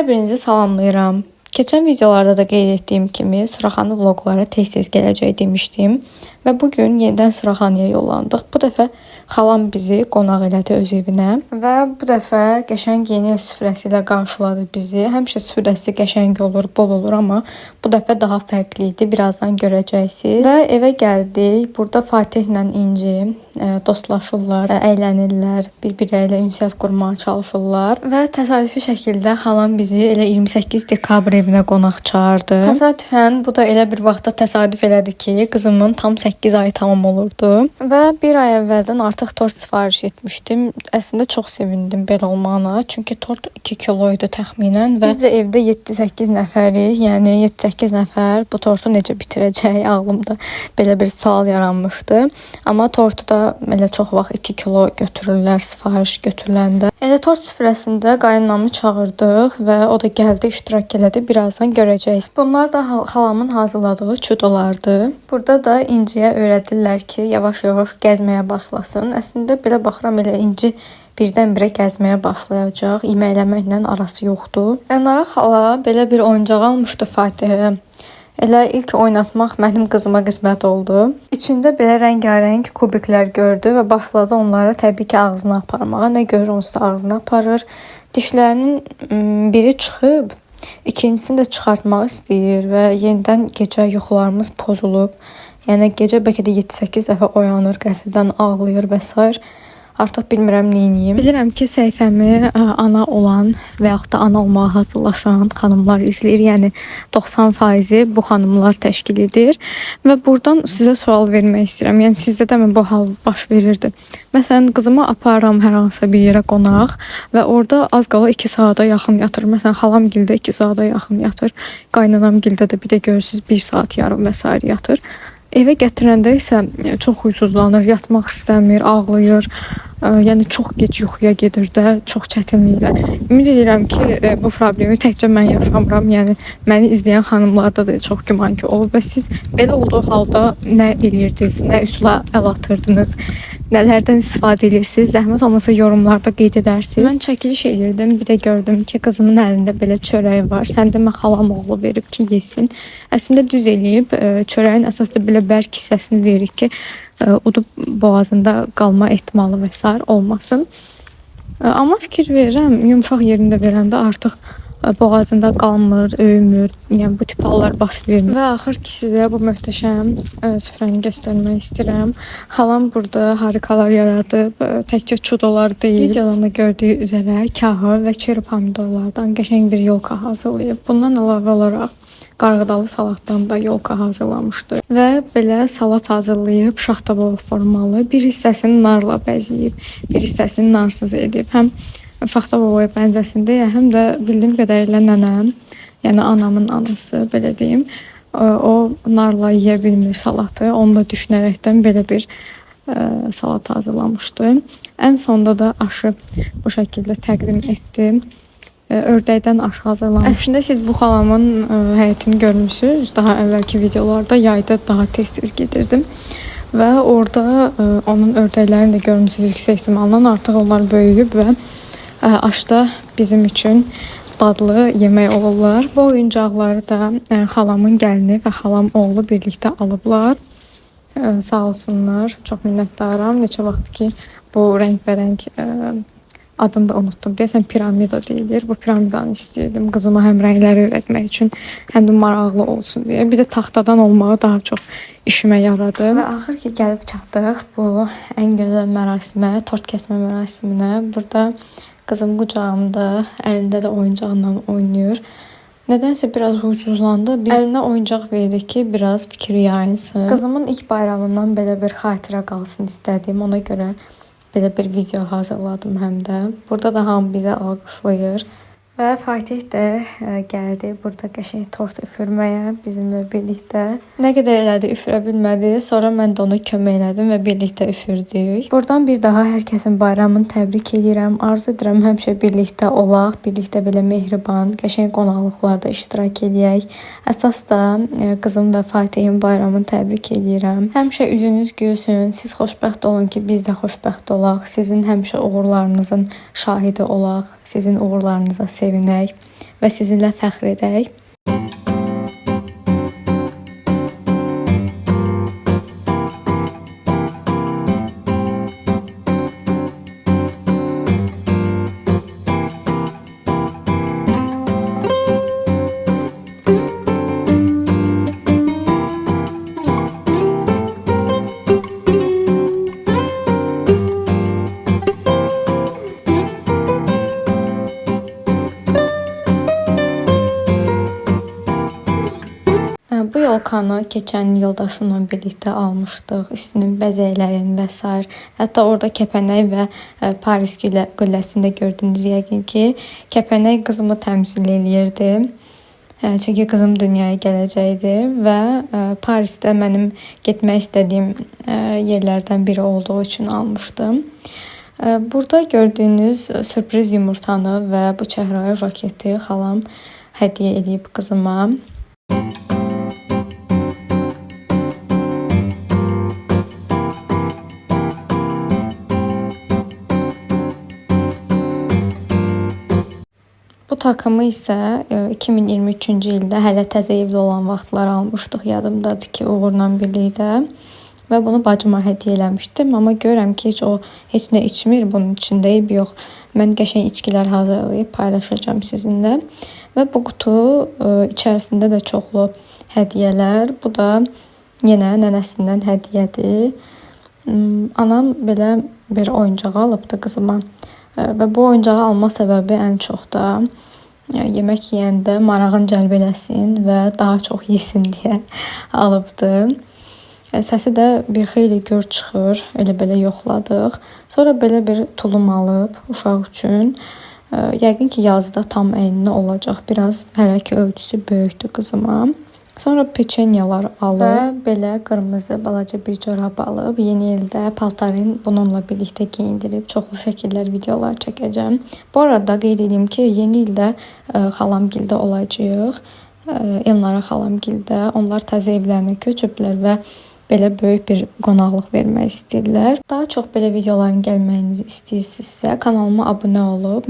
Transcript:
Hər birinizi salamlayıram. Keçən videolarda da qeyd etdiyim kimi Suraxanı vloqlara tez-tez gələcək demişdim və bu gün yenidən Suraxanıya yollandıq. Bu dəfə xalam bizi qonaq elədi öz evinə və bu dəfə qəşəng yeni ev süfrəsi ilə qarşıladı bizi. Həmişə süfrəsi qəşəng olur, bol olur, amma bu dəfə daha fərqli idi. Birazdan görəcəksiniz. Və evə gəldik. Burada Fatihlə İnci dostlaşırlar, əylənirlər, bir-biri ilə ünsiyyət qurmağa çalışırlar və təsadüfi şəkildə xalam bizi elə 28 dekabr evinə qonaq çağırdı. Təsadüfən bu da elə bir vaxtda təsadüf elədi ki, qızımın tam 8 ayı tamam olurdu və bir ay əvvəldən artıq tort sifariş etmişdim. Əslində çox sevindim belə olmağına, çünki tort 2 kilo idi təxminən və biz də evdə 7-8 nəfərik. Yəni 7-8 nəfər bu tortu necə bitirəcək? Ağlımda belə bir sual yaranmışdı. Amma tortu da elə çox vaxt 2 kilo götürürlər sifariş götürüləndə. Elə tort süfrəsində qaynanamı çağırdıq və o da gəldi, iştirak elədi. Birazdan görəcəksiniz. Bunlar da xalamın hazırladığı çudolardı. Burada da İnciyə öyrədirlər ki, yavaş-yavaş gəzməyə başlasın. Əslində belə baxıram, elə İnci birdən-birə gəzməyə başlayacaq. İməkləməklə arası yoxdur. Ənara xala belə bir oyuncaq almışdı Fatihə. Elə ilk oynatmaq mənim qızıma qismət oldu. İçində belə rəngarəng kubiklər gördü və başladı onları təbii ki ağzına aparmağa. Nə görür onsa ağzına aparır. Dişlərinin biri çıxıb, ikincisini də çıxartmaq istəyir və yenidən gecə yuxularımız pozulub. Yəni gecə bəlkə də 7-8 dəfə oyanır, qəfildən ağlayır və s. Artıq bilmirəm neyniyim. Bilirəm ki, səhifəmi ana olan və yaxud da ana olmağa hazırlaşan xanımlar izləyir. Yəni 90% bu xanımlar təşkil edir. Və buradan sizə sual vermək istəyirəm. Yəni sizdə də mi bu hal baş verirdi? Məsələn, qızımı aparıram hər hansısa bir yerə qonaq və orada az qala 2 saata yaxın yatır. Məsələn, xalam gildə 2 saata yaxın yatır. Qaynanam gildə də bir də görürsüz 1 saat yarım və s. yatır. Evə gətirəndə isə çox huysuzlanır, yatmaq istəmir, ağlayır. Yəni çox gec yuxuya gedir də, çox çətinliklə. Ümid edirəm ki, bu problemi təkcə mən yaşamıram. Yəni məni izləyən xanımlarda da çox güman ki olub və siz belə olduğu halda nə edirdiniz, nə üsula əl atırdınız, nələrdən istifadə edirsiniz? Zəhmət olmasa yorumlarda qeyd edərsiniz. Mən çəkiliş edirdim, bir də gördüm ki, qızımın əlində belə çörək var. Sən demə xalam oğlu verib ki, yesin. Əslində düz eləyib, çörəyin əsasda belə bərk hissəsini verir ki, udub boğazında qalma ehtimalı və s. olmasın. Amma fikir verirəm, yumşaq yerində verəndə artıq boğazında qalmır, öyümür. Yəni bu tip hallar baş vermir. Və axır ki sizə bu möhtəşəm süfrəni göstərmək istəyirəm. Xalam burada harikalar yaradıb, təkcə çudolar deyil. Videoda gördüyü üzərə kahır və çeri pomidorlardan qəşəng bir yolka hazırlayıb. Bundan əlavə olaraq qarğıdalı salatdan da yolka hazırlamışdı. Və belə salat hazırlayıb şaxta baba formalı. Bir hissəsini narla bəzəyib, bir hissəsini narsız edib. Həm şaxta babaya bənzəsində, həm də bildiyim qədərilə nənəm, yəni anamın anası, belə deyim, o narla yeyə bilmir salatı. Onu da düşünərəkdən belə bir salat hazırlamışdı. Ən sonda da aşı bu şəkildə təqdim etdim. Ördəkdən aşı hazırlamışdım. Əslində siz bu xalamın həyətini görmüsünüz. Daha əvvəlki videolarda yayda daha tez-tez gedirdim. Və orada onun ördəklərini də görmüsünüz yüksək ehtimalla. Artıq onlar böyüyüb və aşda bizim üçün dadlı yemək olurlar. Bu oyuncaqları da xalamın gəlini və xalam oğlu birlikdə alıblar. Sağ olsunlar. Çox minnətdaram. Neçə vaxt ki bu rəngbərəng adını da unuttum. Deyəsən piramida deyilir. Bu piramidanı istəyirdim qızıma həm rəngləri öyrətmək üçün, həm də maraqlı olsun deyə. Bir də taxtadan olmağı daha çox işimə yaradı. Və axır ki gəlib çatdıq bu ən gözəl mərasimə, tort kəsmə mərasiminə. Burada qızım qucağımda, əlində də oyuncaqla oynayır. Nədənsə biraz huysuzlandı. Biz əlinə oyuncaq verdik ki, biraz fikri yayınsın. Qızımın ilk bayramından belə bir xatirə qalsın istədim. Ona görə belə bir video hazırladım həm də. Burada da hamı bizə alqışlayır. Və Fatih də gəldi burada qəşəng tort üfürməyə bizimlə birlikdə. Nə qədər elədi üfürə bilmədi. Sonra mən də ona kömək elədim və birlikdə üfürdük. Buradan bir daha hər kəsin bayramını təbrik edirəm. Arzu edirəm həmişə birlikdə olaq, birlikdə belə mehriban, qəşəng qonaqlıqlarda iştirak edək. Əsas da qızım və Fatihin bayramını təbrik edirəm. Həmişə üzünüz gülsün. Siz xoşbəxt olun ki, biz də xoşbəxt olaq. Sizin həmişə uğurlarınızın şahidi olaq. Sizin uğurlarınıza sevinək və sizinlə fəxr edək. Bu yolkanı keçən yoldaşımla birlikdə almışdıq. Üstünün bəzəklərini və s. Hətta orada kəpənək və Paris qülləsində gördüyünüz yəqin ki, kəpənək qızımı təmsil eləyirdi. Çünki qızım dünyaya gələcəkdi və Parisdə mənim getmək istədiyim yerlərdən biri olduğu üçün almışdım. Burada gördüyünüz sürpriz yumurtanı və bu çəhrayı jaketi xalam hədiyyə edib qızıma. Bu takımı isə 2023-cü ildə hələ təzə evli olan vaxtlar almışdıq, yadımdadır ki, uğurla birlikdə və bunu bacıma hədiyyə eləmişdim, amma görürəm ki, heç nə içmir, bunun içində eyb yox. Mən qəşəng içkilər hazırlayıb paylaşacağam sizinlə və bu qutu içərisində də çoxlu hədiyyələr. Bu da yenə nənəsindən hədiyyədir. Anam belə bir oyuncaq alıbdı qızıma. Və bu oyuncağı alma səbəbi ən çox da yemək yeyəndə marağın cəlb eləsin və daha çox yesin deyə alıbdı. Səsi də bir xeyli gür çıxır, elə-belə yoxladıq. Sonra belə bir tulum alıb uşaq üçün. Yəqin ki, yazda tam əyninə olacaq. Biraz hələ ki, ölçüsü böyükdür qızıma. Sonra peçenyalar alıb və belə qırmızı balaca bir corab alıb. Yeni ildə paltarın bununla birlikdə geyindirib çoxlu şəkillər, videolar çəkəcəm. Bu arada qeyd edeyim ki, yeni ildə xalamgildə olacağıq. Elnara xalamgildə. Onlar təzə evlərinə köçüblər və belə böyük bir qonaqlıq vermək istəyirlər. Daha çox belə videoların gəlməyini istəyirsinizsə kanalıma abunə olub